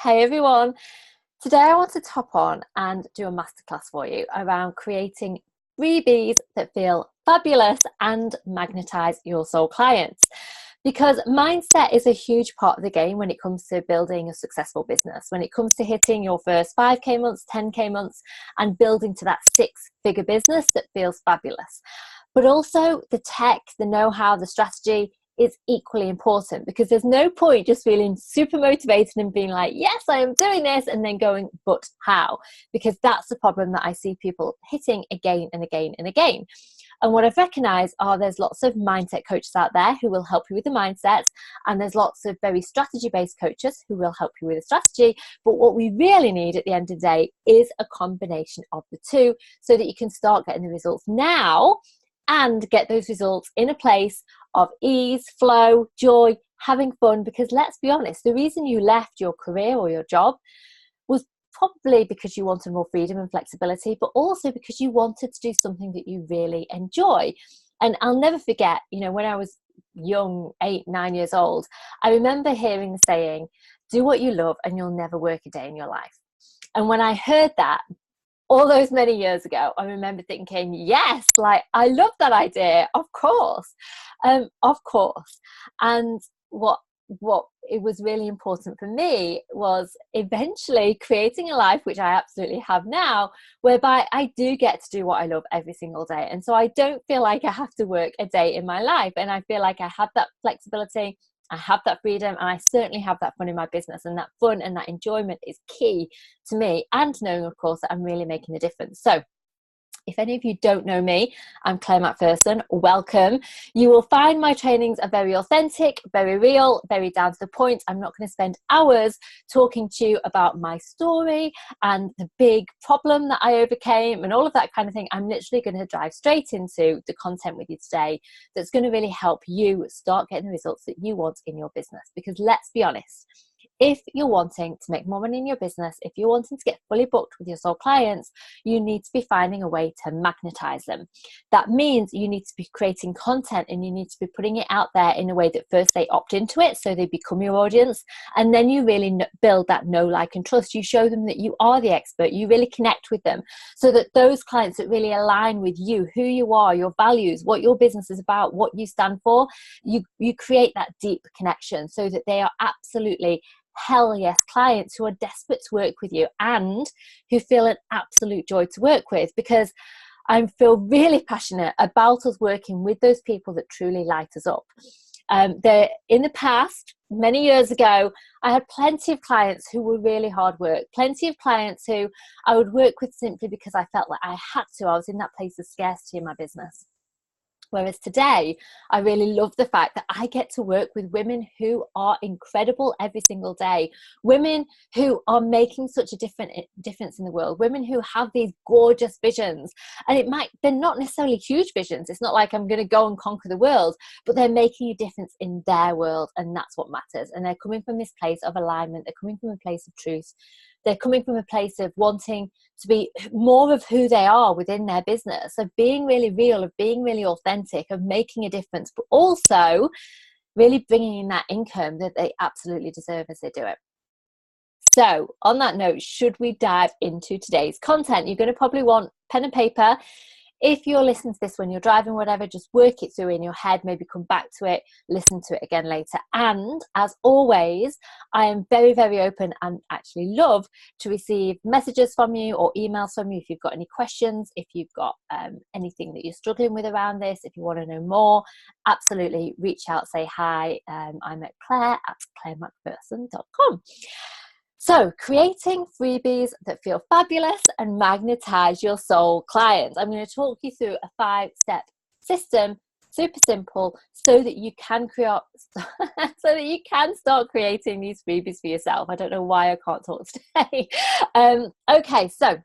Hey everyone, today I want to top on and do a masterclass for you around creating freebies that feel fabulous and magnetize your soul clients. Because mindset is a huge part of the game when it comes to building a successful business, when it comes to hitting your first 5K months, 10K months, and building to that six-figure business that feels fabulous. But also the tech, the know-how, the strategy is equally important, because there's no point just feeling super motivated and being like, yes, I am doing this, and then going, but how? Because that's the problem that I see people hitting again and again and again. And what I've recognized are there's lots of mindset coaches out there who will help you with the mindset, and there's lots of very strategy-based coaches who will help you with the strategy. But what we really need at the end of the day is a combination of the two, so that you can start getting the results now and get those results in a place of ease, flow, joy, having fun. Because let's be honest, the reason you left your career or your job was probably because you wanted more freedom and flexibility, but also because you wanted to do something that you really enjoy. And I'll never forget, when I was young, 8, 9 years old, I remember hearing the saying, do what you love and you'll never work a day in your life. And when I heard that, all those many years ago, I remember thinking, yes, I love that idea, of course. And what it was really important for me was eventually creating a life, which I absolutely have now, whereby I do get to do what I love every single day. And so I don't feel like I have to work a day in my life. And I feel like I have that flexibility, I have that freedom, and I certainly have that fun in my business. And that fun and that enjoyment is key to me, and knowing, of course, that I'm really making a difference. So if any of you don't know me, I'm Claire Macpherson. Welcome. You will find my trainings are very authentic, very real, very down to the point. I'm not going to spend hours talking to you about my story and the big problem that I overcame and all of that kind of thing. I'm literally going to dive straight into the content with you today that's going to really help you start getting the results that you want in your business. Because let's be honest, if you're wanting to make more money in your business, if you're wanting to get fully booked with your soul clients, you need to be finding a way to magnetize them. That means you need to be creating content, and you need to be putting it out there in a way that first they opt into it, so they become your audience, and then you really build that know, like, and trust. You show them that you are the expert. You really connect with them, so that those clients that really align with you, who you are, your values, what your business is about, what you stand for, you create that deep connection, so that they are absolutely hell yes clients who are desperate to work with you and who feel an absolute joy to work with. Because I feel really passionate about us working with those people that truly light us up. In the past, many years ago, I had plenty of clients who were really hard work, plenty of clients who I would work with simply because I felt like I had to. I was in that place of scarcity in my business. Whereas today, I really love the fact that I get to work with women who are incredible every single day, women who are making such a difference in the world, women who have these gorgeous visions. And they're not necessarily huge visions. It's not like I'm going to go and conquer the world, but they're making a difference in their world, and that's what matters. And they're coming from this place of alignment. They're coming from a place of truth. They're coming from a place of wanting to be more of who they are within their business, of being really real, of being really authentic, of making a difference, but also really bringing in that income that they absolutely deserve as they do it. So on that note, should we dive into today's content? You're going to probably want pen and paper. If you're listening to this when you're driving, whatever, just work it through in your head, maybe come back to it, listen to it again later. And as always, I am very, very open and actually love to receive messages from you or emails from you if you've got any questions, if you've got anything that you're struggling with around this, if you want to know more, absolutely reach out, say hi. I'm at claire@clairemacpherson.com. So creating freebies that feel fabulous and magnetize your soul clients. I'm going to talk you through a 5-step system, super simple, so that you can start creating these freebies for yourself. I don't know why I can't talk today. Okay, so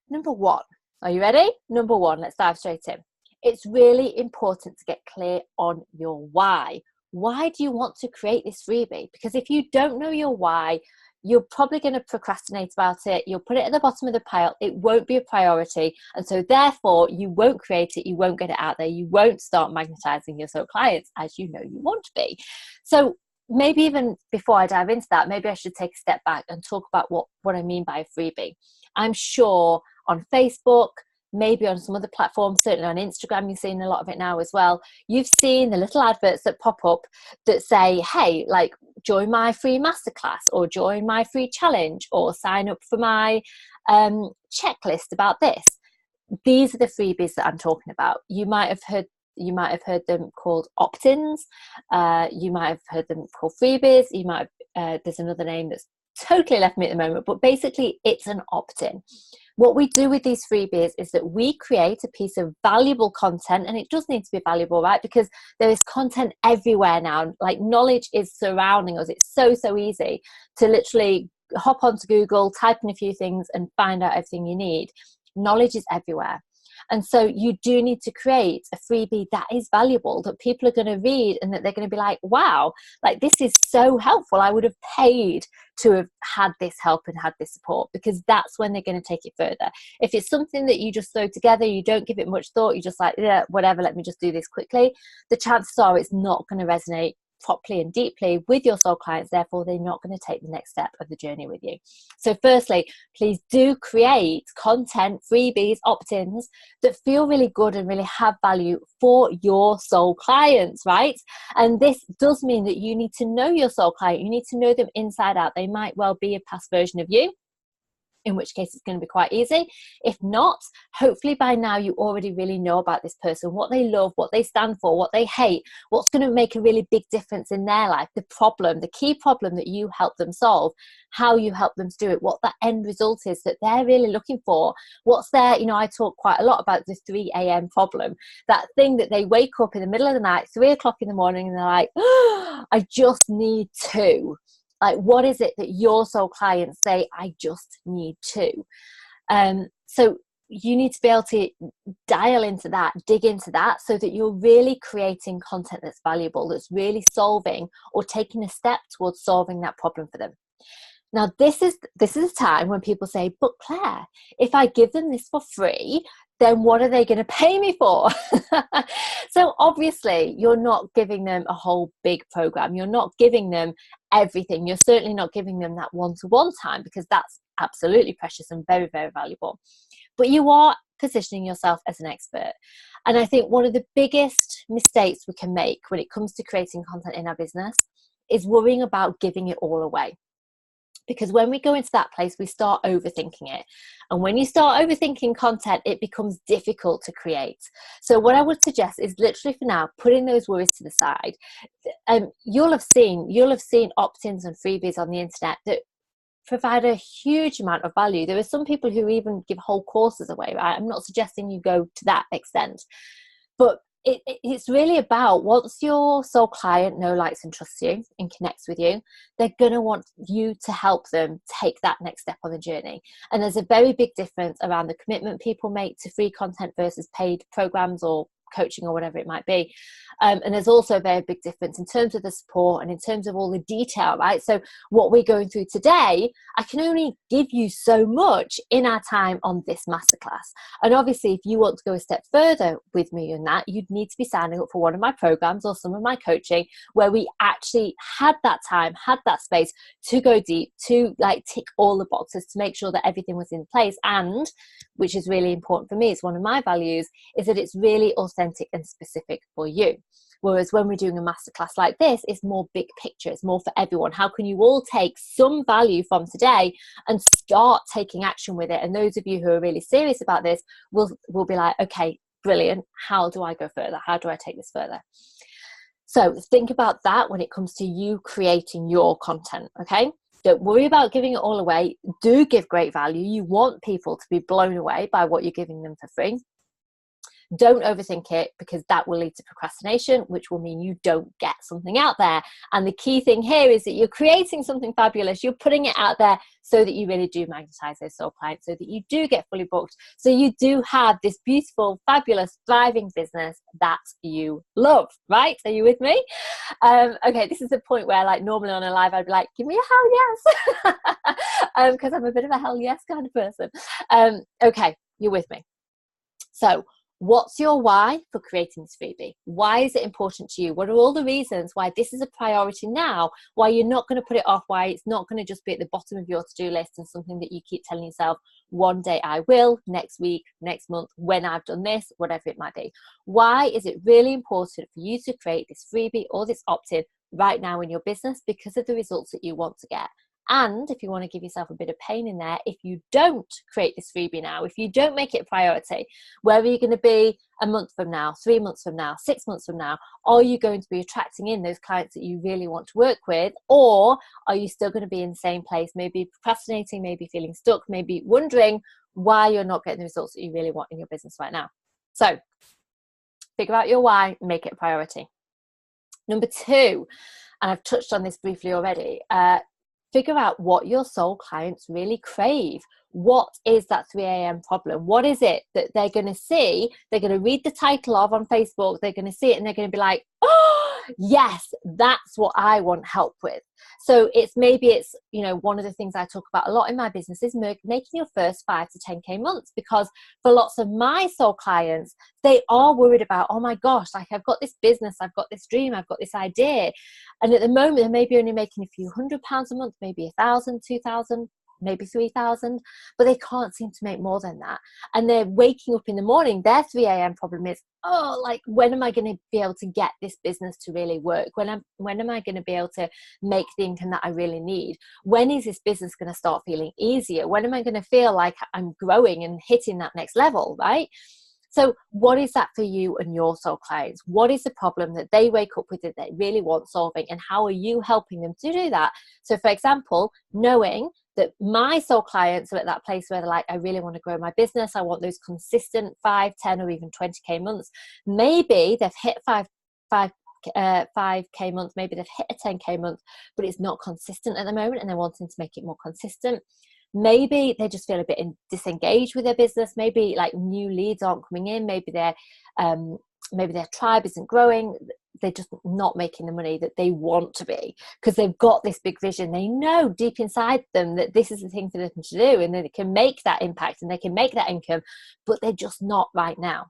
number 1. Are you ready? Number 1, let's dive straight in. It's really important to get clear on your why. Why do you want to create this freebie? Because if you don't know your why, you're probably going to procrastinate about it. You'll put it at the bottom of the pile. It won't be a priority. And so therefore, you won't create it. You won't get it out there. You won't start magnetizing your soul clients as you know you want to be. So maybe even before I dive into that, maybe I should take a step back and talk about what I mean by a freebie. I'm sure on Facebook, maybe on some other platforms, certainly on Instagram, you've seen a lot of it now as well. You've seen the little adverts that pop up that say, hey, like, join my free masterclass, or join my free challenge, or sign up for my checklist about this. These are the freebies that I'm talking about. You might have heard them called opt-ins. You might have heard them called freebies. You might have, there's another name that's totally left me at the moment, but basically it's an opt-in. What we do with these freebies is that we create a piece of valuable content, and it does need to be valuable, right? Because there is content everywhere now. Like, knowledge is surrounding us. It's so easy to literally hop onto Google, type in a few things and find out everything you need. Knowledge is everywhere. And so you do need to create a freebie that is valuable, that people are going to read, and that they're going to be like, wow, like, this is so helpful. I would have paid to have had this help and had this support, because that's when they're going to take it further. If it's something that you just throw together, you don't give it much thought, you're just like, yeah, whatever, let me just do this quickly, the chances are it's not going to resonate properly and deeply with your soul clients. Therefore, they're not going to take the next step of the journey with you. So firstly, please do create content, freebies, opt-ins that feel really good and really have value for your soul clients, right? And this does mean that you need to know your soul client. You need to know them inside out. They might well be a past version of you, in which case it's going to be quite easy. If not, hopefully by now you already really know about this person, what they love, what they stand for, what they hate, what's going to make a really big difference in their life, the problem, the key problem that you help them solve, how you help them to do it, what that end result is that they're really looking for, what's their, I talk quite a lot about the 3 a.m. problem, that thing that they wake up in the middle of the night, 3 o'clock in the morning, and they're like, oh, I just need to. Like, what is it that your soul clients say, I just need to? So you need to be able to dial into that, dig into that, so that you're really creating content that's valuable, that's really solving or taking a step towards solving that problem for them. Now, this is a time when people say, but Claire, if I give them this for free, then what are they going to pay me for? So obviously, you're not giving them a whole big program. You're not giving them everything. You're certainly not giving them that one-to-one time, because that's absolutely precious and very, very valuable. But you are positioning yourself as an expert. And I think one of the biggest mistakes we can make when it comes to creating content in our business is worrying about giving it all away. Because when we go into that place, we start overthinking it. And when you start overthinking content, it becomes difficult to create. So what I would suggest is, literally for now, putting those worries to the side. You'll have seen opt-ins and freebies on the internet that provide a huge amount of value. There are some people who even give whole courses away, right? I'm not suggesting you go to that extent. But it's really about, once your soul client know, likes and trusts you and connects with you, they're going to want you to help them take that next step on the journey. And there's a very big difference around the commitment people make to free content versus paid programs or coaching or whatever it might be. And there's also a very big difference in terms of the support and in terms of all the detail, right? So what we're going through today, I can only give you so much in our time on this masterclass. And obviously, if you want to go a step further with me in that, you'd need to be signing up for one of my programs or some of my coaching, where we actually had that time, had that space to go deep, to like tick all the boxes, to make sure that everything was in place. And which is really important for me, it's one of my values, is that it's really authentic and specific for you. Whereas when we're doing a masterclass like this, it's more big picture, it's more for everyone. How can you all take some value from today and start taking action with it? And those of you who are really serious about this will be like, okay, brilliant. How do I go further? How do I take this further? So think about that when it comes to you creating your content, okay? Don't worry about giving it all away. Do give great value. You want people to be blown away by what you're giving them for free. Don't overthink it, because that will lead to procrastination, which will mean you don't get something out there. And the key thing here is that you're creating something fabulous. You're putting it out there so that you really do magnetize those soul clients, so that you do get fully booked, so you do have this beautiful, fabulous, thriving business that you love, right? Are you with me? Okay, this is the point where, like, normally on a live, I'd be like, give me a hell yes, because I'm a bit of a hell yes kind of person. Okay, you're with me. So What's your why for creating this freebie? Why is it important to you? What are all the reasons why this is a priority now? Why you're not going to put it off? Why it's not going to just be at the bottom of your to-do list and something that you keep telling yourself, one day I will, next week, next month, when I've done this, whatever it might be. Why is it really important for you to create this freebie or this opt-in right now in your business? Because of the results that you want to get. And if you want to give yourself a bit of pain in there, if you don't create this freebie now, if you don't make it a priority, where are you going to be a month from now, 3 months from now, 6 months from now? Are you going to be attracting in those clients that you really want to work with? Or are you still going to be in the same place, maybe procrastinating, maybe feeling stuck, maybe wondering why you're not getting the results that you really want in your business right now? So figure out your why, make it a priority. Number 2, and I've touched on this briefly already, figure out what your soul clients really crave. What is that 3 a.m. problem? What is it that they're going to see? They're going to read the title of on Facebook. They're going to see it and they're going to be like, oh, yes, that's what I want help with. So maybe it's, one of the things I talk about a lot in my business is making your first 5 to 10K months, because for lots of my soul clients, they are worried about, oh my gosh, like I've got this business, I've got this dream, I've got this idea. And at the moment, they're maybe only making a few £100 a month, maybe 1,000, 2,000, maybe 3,000, but they can't seem to make more than that. And they're waking up in the morning, their 3 a.m. problem is, oh, like, when am I going to be able to get this business to really work? When am I going to be able to make the income that I really need? When is this business going to start feeling easier? When am I going to feel like I'm growing and hitting that next level, right? So what is that for you and your soul clients? What is the problem that they wake up with that they really want solving? And how are you helping them to do that? So for example, knowing that my soul clients are at that place where they're like, I really want to grow my business. I want those consistent 5, 10, or even 20K months. Maybe they've hit 5K month, maybe they've hit a 10K month, but it's not consistent at the moment and they're wanting to make it more consistent. Maybe they just feel a bit disengaged with their business. Maybe like new leads aren't coming in. Maybe their tribe isn't growing. They're just not making the money that they want to be, because they've got this big vision. They know deep inside them that this is the thing for them to do, and that they can make that impact and they can make that income, but they're just not right now.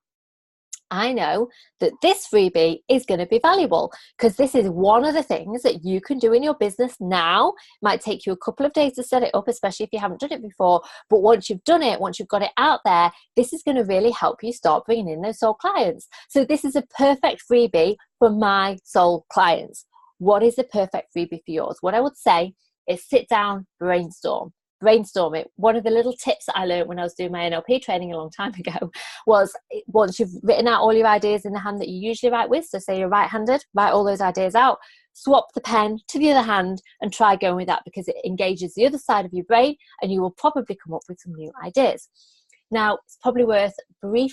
I know that this freebie is going to be valuable, because this is one of the things that you can do in your business now. It might take you a couple of days to set it up, especially if you haven't done it before. But once you've done it, once you've got it out there, this is going to really help you start bringing in those soul clients. So this is a perfect freebie for my soul clients. What is the perfect freebie for yours? What I would say is sit down, brainstorm it. One of the little tips that I learned when I was doing my NLP training a long time ago was, once you've written out all your ideas in the hand that you usually write with, so say you're right-handed, write all those ideas out, swap the pen to the other hand and try going with that, because it engages the other side of your brain and you will probably come up with some new ideas. Now, it's probably worth a very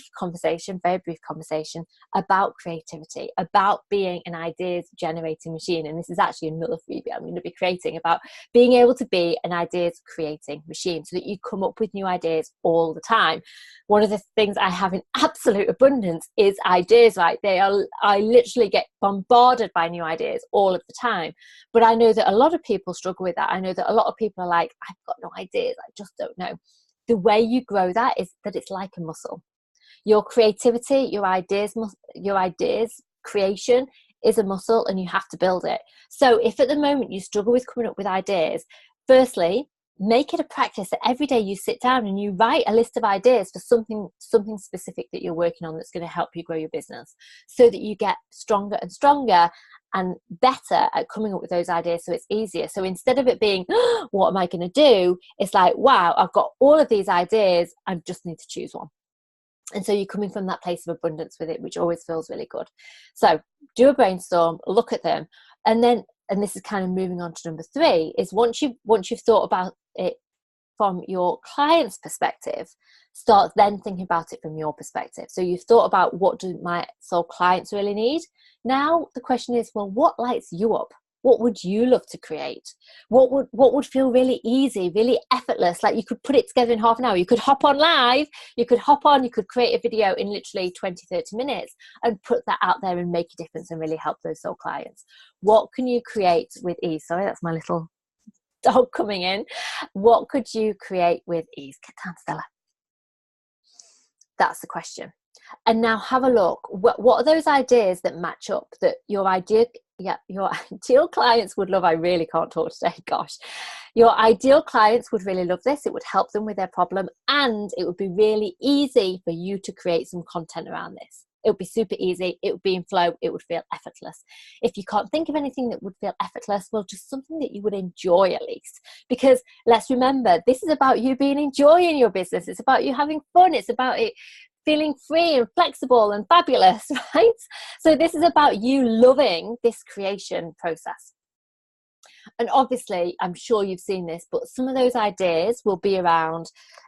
brief conversation about creativity, about being an ideas generating machine. And this is actually another freebie I'm going to be creating, about being able to be an ideas creating machine, so that you come up with new ideas all the time. One of the things I have in absolute abundance is ideas, right? I literally get bombarded by new ideas all of the time. But I know that a lot of people struggle with that. I know that a lot of people are like, I've got no ideas, I just don't know. The way you grow that is that it's like a muscle. Your creativity, your ideas creation is a muscle, and you have to build it. So if at the moment you struggle with coming up with ideas, firstly, make it a practice that every day you sit down and you write a list of ideas for something specific that you're working on that's going to help you grow your business, so that you get stronger and stronger and better at coming up with those ideas, so it's easier. So instead of it being, oh, what am I going to do? It's like, wow, I've got all of these ideas, I just need to choose one. And so you're coming from that place of abundance with it, which always feels really good. So do a brainstorm, look at them, and then, and this is kind of moving on to number 3, is once you've thought about it from your client's perspective, start then thinking about it from your perspective. So you've thought about, what do my soul clients really need? Now the question is, well, what lights you up? What would you love to create? What would feel really easy, really effortless? Like you could put it together in half an hour. You could hop on live. You could create a video in literally 20, 30 minutes and put that out there and make a difference and really help those soul clients. What can you create with ease? Sorry, that's my little dog coming in. What could you create with ease? Get down, Stella. That's the question. And now have a look. What are those ideas that match up that your ideal clients would love? I really can't talk today, gosh. Your ideal clients would really love this. It would help them with their problem, and it would be really easy for you to create some content around this. It would be super easy. It would be in flow. It would feel effortless. If you can't think of anything that would feel effortless, well, just something that you would enjoy at least. Because let's remember, this is about you being enjoying your business. It's about you having fun. It's about it feeling free and flexible and fabulous, right? So this is about you loving this creation process. And obviously, I'm sure you've seen this, but some of those ideas will be around,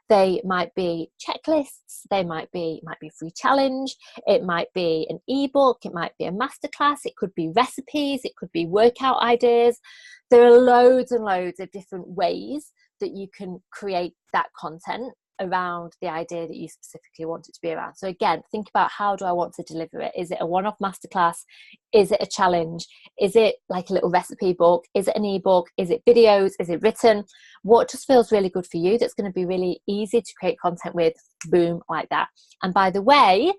they might be checklists, they might be free challenge, it might be an ebook, it might be a masterclass, it could be recipes, it could be workout ideas. There are loads and loads of different ways that you can create that content around the idea that you specifically want it to be around. So again, think about, how do I want to deliver it? Is it a one-off masterclass? Is it a challenge? Is it like a little recipe book? Is it an ebook? Is it videos? Is it written? What just feels really good for you, that's going to be really easy to create content with? Boom, like that. And by the way,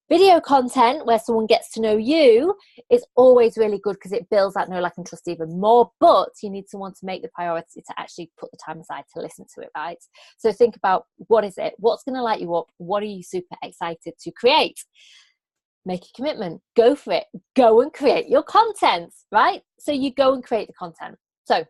video content where someone gets to know you is always really good, because it builds that know, like, and trust even more. But you need someone to make the priority to actually put the time aside to listen to it, right? So think about, what is it? What's going to light you up? What are you super excited to create? Make a commitment. Go for it. Go and create your content, right? So you go and create the content. So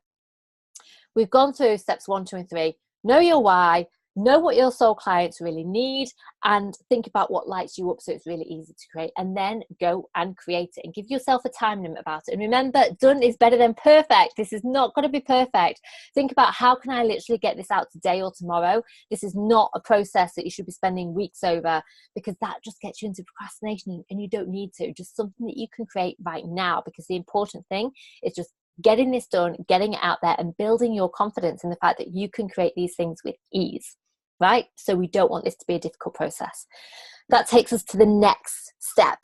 we've gone through steps 1, 2, and 3. Know your why. Know what your soul clients really need, and think about what lights you up so it's really easy to create, and then go and create it and give yourself a time limit about it. And remember, done is better than perfect. This is not going to be perfect. Think about, how can I literally get this out today or tomorrow? This is not a process that you should be spending weeks over, because that just gets you into procrastination, and you don't need to. Just something that you can create right now, because the important thing is just getting this done, getting it out there, and building your confidence in the fact that you can create these things with ease. Right? So we don't want this to be a difficult process. That takes us to the next step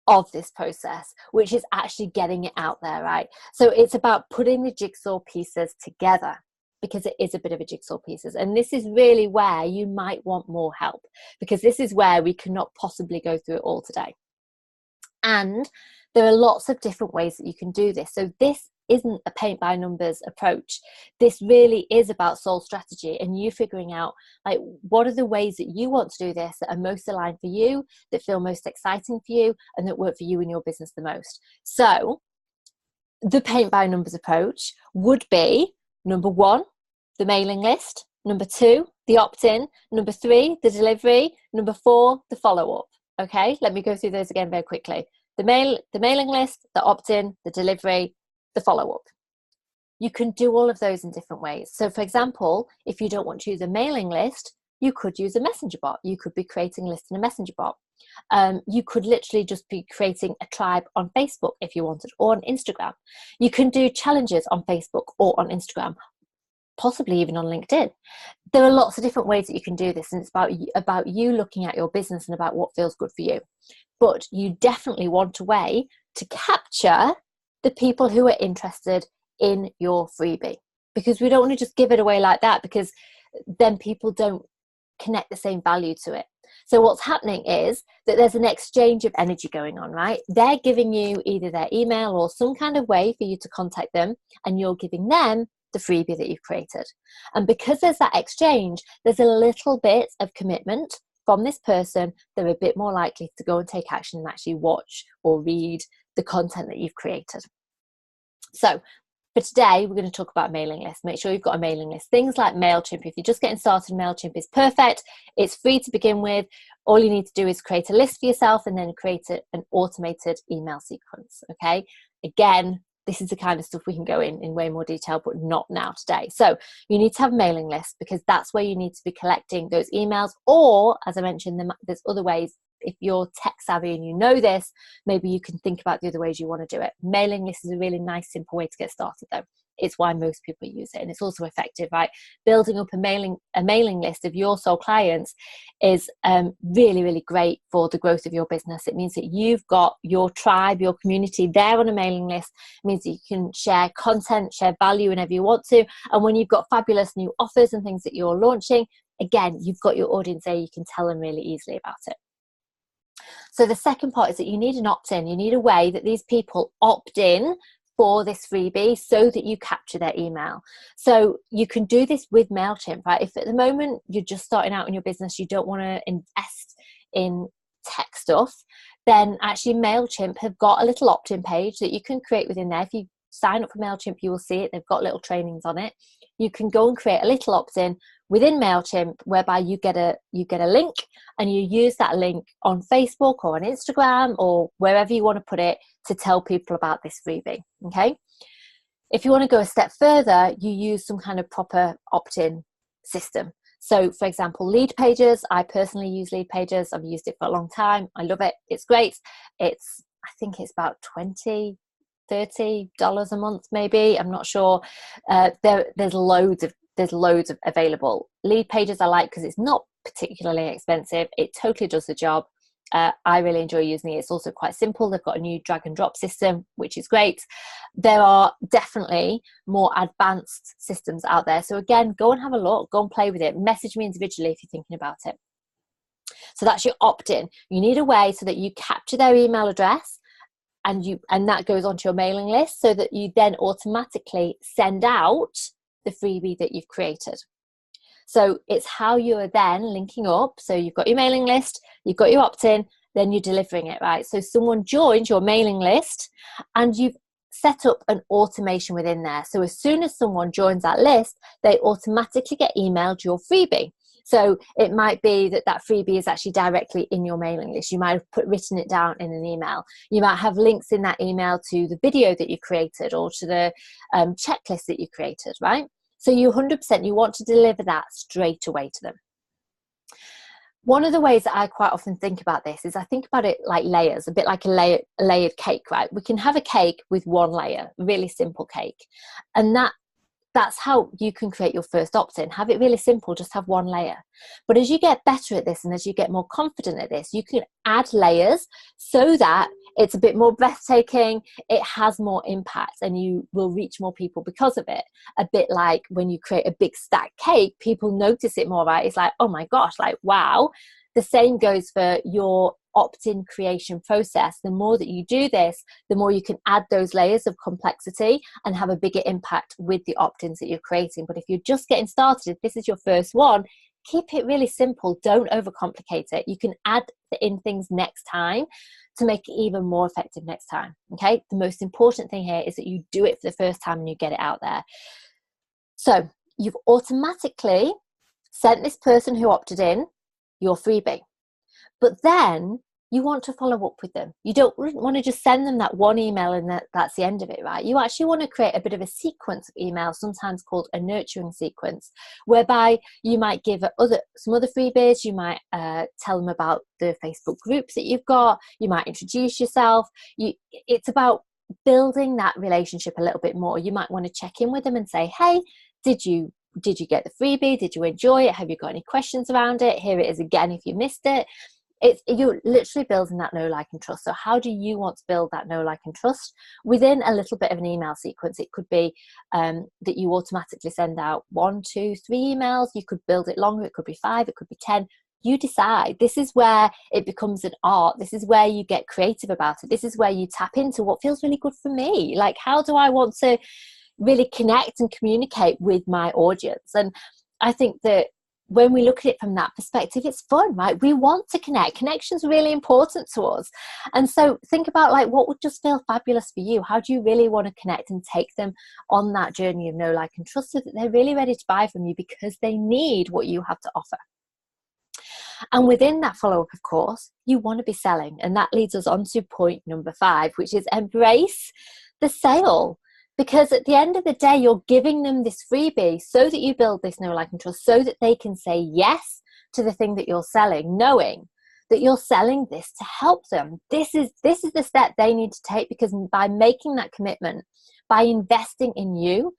of this process, which is actually getting it out there, right? So it's about putting the jigsaw pieces together, because it is a bit of a jigsaw pieces. And this is really where you might want more help, because this is where we cannot possibly go through it all today. And there are lots of different ways that you can do this. So this isn't a paint by numbers approach. This really is about soul strategy, and you figuring out, like, what are the ways that you want to do this that are most aligned for you, that feel most exciting for you, and that work for you in your business the most. So the paint by numbers approach would be, number 1, the mailing list. Number 2, the opt-in. Number 3, the delivery. Number 4, the follow-up. Okay, let me go through those again very quickly. The mailing list, the opt-in, the delivery, the follow-up. You can do all of those in different ways. So for example, if you don't want to use a mailing list, you could use a messenger bot. You could be creating a list in a messenger bot. You could literally just be creating a tribe on Facebook if you wanted, or on Instagram. You can do challenges on Facebook or on Instagram, possibly even on LinkedIn. There are lots of different ways that you can do this, and it's about you looking at your business and about what feels good for you. But you definitely want a way to capture the people who are interested in your freebie, because we don't want to just give it away like that, because then people don't connect the same value to it. So what's happening is that there's an exchange of energy going on, right? They're giving you either their email or some kind of way for you to contact them, and you're giving them the freebie that you've created. And because there's that exchange, there's a little bit of commitment from this person. They're a bit more likely to go and take action and actually watch or read the content that you've created. So for today, we're going to talk about mailing lists. Make sure you've got a mailing list. Things like MailChimp. If you're just getting started, MailChimp is perfect. It's free to begin with. All you need to do is create a list for yourself and then create an automated email sequence. Okay. Again, this is the kind of stuff we can go in way more detail, but not now today. So you need to have a mailing list, because that's where you need to be collecting those emails. Or, as I mentioned, there's other ways. If you're tech savvy and you know this, maybe you can think about the other ways you want to do it. Mailing list is a really nice, simple way to get started, though. It's why most people use it, and it's also effective, right? Building up a mailing list of your soul clients is really, really great for the growth of your business. It means that you've got your tribe, your community there on a mailing list. It means that you can share content, share value whenever you want to. And when you've got fabulous new offers and things that you're launching, again, you've got your audience there. You can tell them really easily about it. So the second part is that you need an opt-in. You need a way that these people opt in for this freebie so that you capture their email. So you can do this with MailChimp, right? If at the moment you're just starting out in your business, you don't want to invest in tech stuff, then actually MailChimp have got a little opt-in page that you can create within there. If you sign up for MailChimp, you will see it. They've got little trainings on it. You can go and create a little opt-in within MailChimp whereby you get a link, and you use that link on Facebook or on Instagram or wherever you want to put it to tell people about this freebie. Okay. If you want to go a step further, you use some kind of proper opt-in system. So for example, lead pages. I personally use lead pages. I've used it for a long time. I love it. It's great. I think it's about $20-$30 a month, maybe. I'm not sure. There's loads of available. Lead pages I like because it's not particularly expensive. It totally does the job. I really enjoy using it. It's also quite simple. They've got a new drag and drop system, which is great. There are definitely more advanced systems out there. So again, go and have a look, go and play with it. Message me individually if you're thinking about it. So that's your opt-in. You need a way so that you capture their email address and that goes onto your mailing list so that you then automatically send out the freebie that you've created. So it's how you're then linking up. So you've got your mailing list, you've got your opt-in, then you're delivering it, right? So someone joins your mailing list and you've set up an automation within there. So as soon as someone joins that list, they automatically get emailed your freebie. So it might be that freebie is actually directly in your mailing list. You might have written it down in an email. You might have links in that email to the video that you created or to the checklist that you created, right? So you 100%, you want to deliver that straight away to them. One of the ways that I quite often think about this is I think about it like layers, a bit like a layered cake, right? We can have a cake with one layer, really simple cake. And that's how you can create your first opt-in. Have it really simple, just have one layer. But as you get better at this and as you get more confident at this, you can add layers so that it's a bit more breathtaking, it has more impact, and you will reach more people because of it. A bit like when you create a big stack cake, people notice it more, right? It's like, oh my gosh, like, wow. The same goes for your opt-in creation process. The more that you do this, the more you can add those layers of complexity and have a bigger impact with the opt-ins that you're creating. But if you're just getting started, if this is your first one, keep it really simple. Don't overcomplicate it. You can add in things next time to make it even more effective next time. Okay. The most important thing here is that you do it for the first time and you get it out there. So you've automatically sent this person who opted in your freebie, but then you want to follow up with them. You don't want to just send them that one email and that's the end of it, right? You actually want to create a bit of a sequence of emails, sometimes called a nurturing sequence, whereby you might give some other freebies. You might tell them about the Facebook groups that you've got. You might introduce yourself. It's about building that relationship a little bit more. You might want to check in with them and say, hey, did you get the freebie? Did you enjoy it? Have you got any questions around it? Here it is again if you missed it. You're literally building that know, like, and trust. So how do you want to build that know, like, and trust within a little bit of an email sequence? It could be that you automatically send out 1, 2, 3 emails. You could build it longer. It could be 5. It could be 10. You decide. This is where it becomes an art. This is where you get creative about it. This is where you tap into what feels really good for me. Like, how do I want to really connect and communicate with my audience? And I think that when we look at it from that perspective, it's fun, right? We want to connect. Connection's really important to us. And so think about like what would just feel fabulous for you. How do you really want to connect and take them on that journey of know, like, and trust so that they're really ready to buy from you because they need what you have to offer? And within that follow-up, of course, you want to be selling. And that leads us on to point number 5, which is embrace the sale. Because at the end of the day, you're giving them this freebie so that you build this know, like, and trust, so that they can say yes to the thing that you're selling, knowing that you're selling this to help them. This is the step they need to take, because by making that commitment, by investing in you,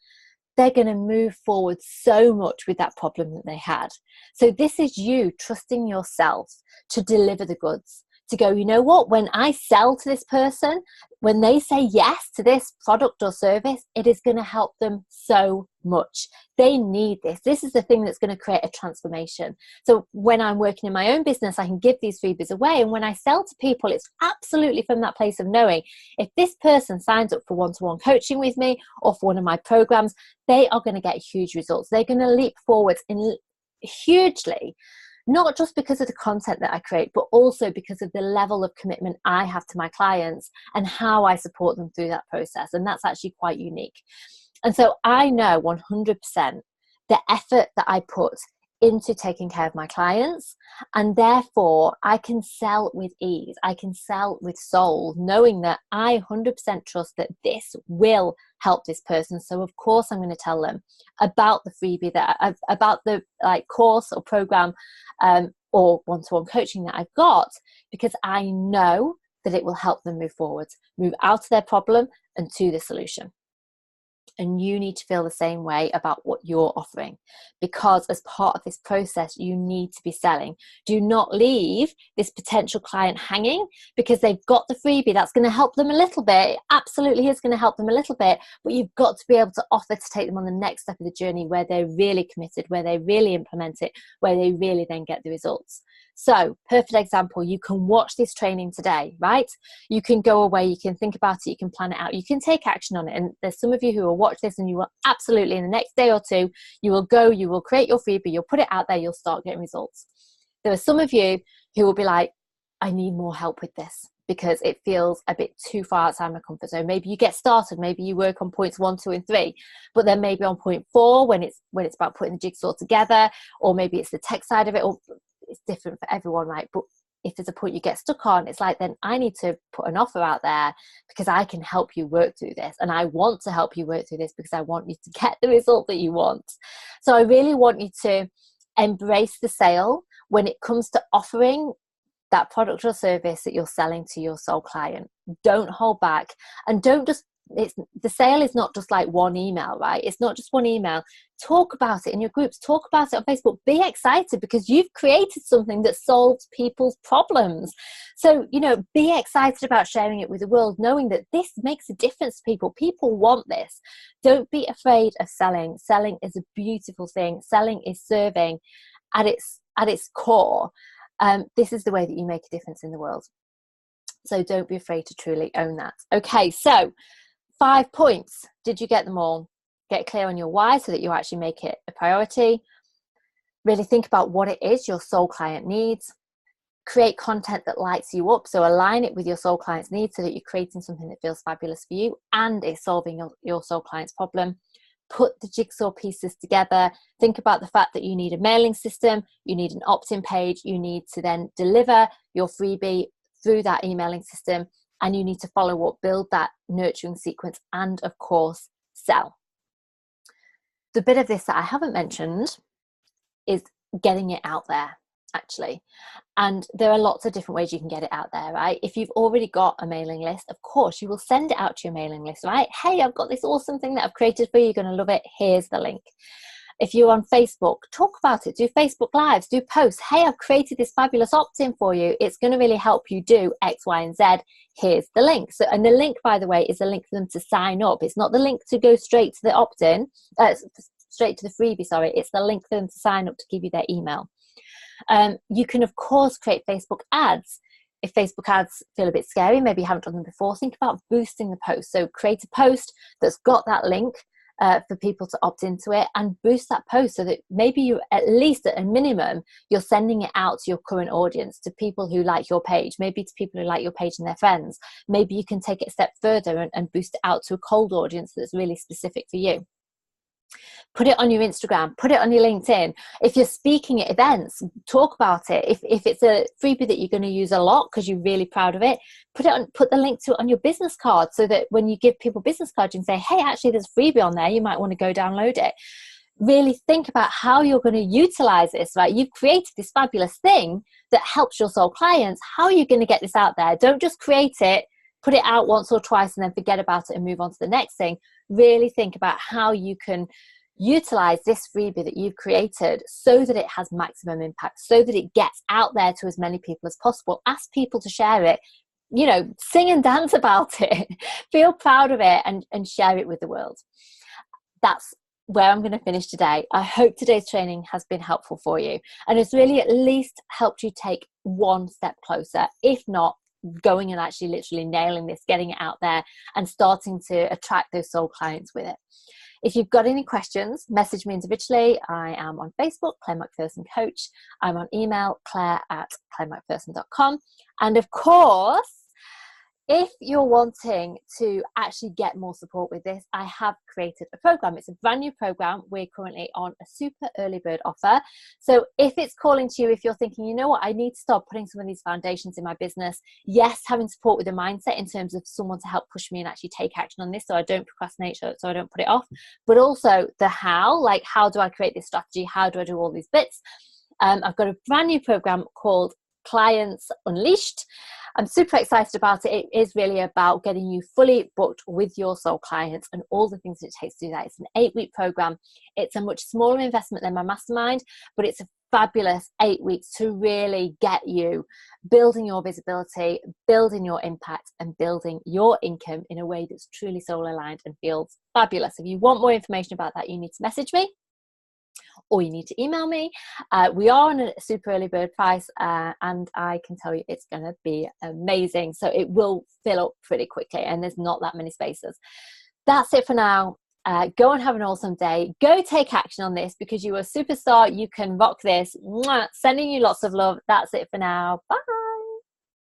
they're going to move forward so much with that problem that they had. So this is you trusting yourself to deliver the goods, to go, you know what, when I sell to this person, when they say yes to this product or service, it is going to help them so much. They need this. This is the thing that's going to create a transformation. So when I'm working in my own business, I can give these freebies away. And when I sell to people, it's absolutely from that place of knowing if this person signs up for one-to-one coaching with me or for one of my programs, they are going to get huge results. They're going to leap forwards in hugely, not just because of the content that I create, but also because of the level of commitment I have to my clients and how I support them through that process. And that's actually quite unique. And so I know 100% the effort that I put into taking care of my clients, and therefore I can sell with ease. I can sell with soul, knowing that I 100% trust that this will help this person. So of course I'm going to tell them about the freebie about the course or program or one-to-one coaching that I've got, because I know that it will help them move forward, move out of their problem and to the solution. And you need to feel the same way about what you're offering, because as part of this process, you need to be selling. Do not leave this potential client hanging because they've got the freebie. That's going to help them a little bit. It absolutely is going to help them a little bit, but you've got to be able to offer to take them on the next step of the journey where they're really committed, where they really implement it, where they really then get the results. So, perfect example, you can watch this training today, right? You can go away, you can think about it, you can plan it out, you can take action on it. And there's some of you who will watch this and you will absolutely, in the next day or two, you will go, you will create your freebie, you'll put it out there, you'll start getting results. There are some of you who will be like, I need more help with this because it feels a bit too far outside my comfort zone. Maybe you get started, maybe you work on points 1, 2, and 3, but then maybe on point 4 when it's about putting the jigsaw together, or maybe it's the tech side of it, or it's different for everyone, right? But if there's a point you get stuck on, it's like, then I need to put an offer out there because I can help you work through this. And I want to help you work through this because I want you to get the result that you want. So I really want you to embrace the sale when it comes to offering that product or service that you're selling to your soul client. Don't hold back, and don't just, the sale is not just like one email, right? It's not just one email. Talk about it in your groups, talk about it on Facebook. Be excited because you've created something that solves people's problems. So, be excited about sharing it with the world, knowing that this makes a difference to people. People want this. Don't be afraid of selling. Selling is a beautiful thing. Selling is serving at its core. This is the way that you make a difference in the world. So don't be afraid to truly own that. Okay, so 5 points. Did you get them all? Get clear on your why so that you actually make it a priority. Really think about what it is your soul client needs. Create content that lights you up. So align it with your soul client's needs so that you're creating something that feels fabulous for you and is solving your soul client's problem. Put the jigsaw pieces together. Think about the fact that you need a mailing system, you need an opt-in page, you need to then deliver your freebie through that emailing system, and you need to follow up, build that nurturing sequence, and of course, sell. The bit of this that I haven't mentioned is getting it out there, actually. And there are lots of different ways you can get it out there, right? If you've already got a mailing list, of course, you will send it out to your mailing list, right? Hey, I've got this awesome thing that I've created for you. You're going to love it. Here's the link. If you're on Facebook, talk about it. Do Facebook Lives, do posts. Hey, I've created this fabulous opt-in for you. It's going to really help you do X, Y, and Z. Here's the link. So, and the link, by the way, is a link for them to sign up. It's not the link to go straight to the opt-in, straight to the freebie, sorry. It's the link for them to sign up to give you their email. You can, of course, create Facebook ads. If Facebook ads feel a bit scary, maybe you haven't done them before, think about boosting the post. So create a post that's got that link for people to opt into it, and boost that post so that maybe you, at least at a minimum, you're sending it out to your current audience, to people who like your page, maybe to people who like your page and their friends. Maybe you can take it a step further and boost it out to a cold audience that's really specific for you. Put it on your Instagram, put it on your LinkedIn. If you're speaking at events, talk about it. If it's a freebie that you're going to use a lot because you're really proud of it, put the link to it on your business card so that when you give people business cards, you can say, hey, actually there's a freebie on there. You might want to go download it. Really think about how you're going to utilize this, right? You've created this fabulous thing that helps your soul clients. How are you going to get this out there? Don't just create it, put it out once or twice and then forget about it and move on to the next thing. Really think about how you can utilize this freebie that you've created so that it has maximum impact, so that it gets out there to as many people as possible. Ask people to share it, sing and dance about it, feel proud of it, and share it with the world. That's where I'm going to finish today. I hope today's training has been helpful for you and it's really at least helped you take one step closer, if not going and actually literally nailing this, getting it out there and starting to attract those soul clients with it. If you've got any questions, message me individually. I am on Facebook, Claire Macpherson Coach. I'm on email, claire@clairemacpherson.com. And of course, if you're wanting to actually get more support with this, I have created a program. It's a brand new program. We're currently on a super early bird offer. So if it's calling to you, if you're thinking, you know what, I need to start putting some of these foundations in my business. Yes, having support with the mindset in terms of someone to help push me and actually take action on this so I don't procrastinate, so I don't put it off. But also the how, like how do I create this strategy? How do I do all these bits? I've got a brand new program called Clients Unleashed. I'm super excited about it. It is really about getting you fully booked with your soul clients and all the things that it takes to do that. It's an 8-week program. It's a much smaller investment than my mastermind, but it's a fabulous 8 weeks to really get you building your visibility, building your impact, and building your income in a way that's truly soul aligned and feels fabulous. If you want more information about that, you need to message me, or you need to email me. We are on a super early bird price and I can tell you it's going to be amazing. So it will fill up pretty quickly and there's not that many spaces. That's it for now. Go and have an awesome day. Go take action on this because you are a superstar. You can rock this. Mwah! Sending you lots of love. That's it for now. Bye.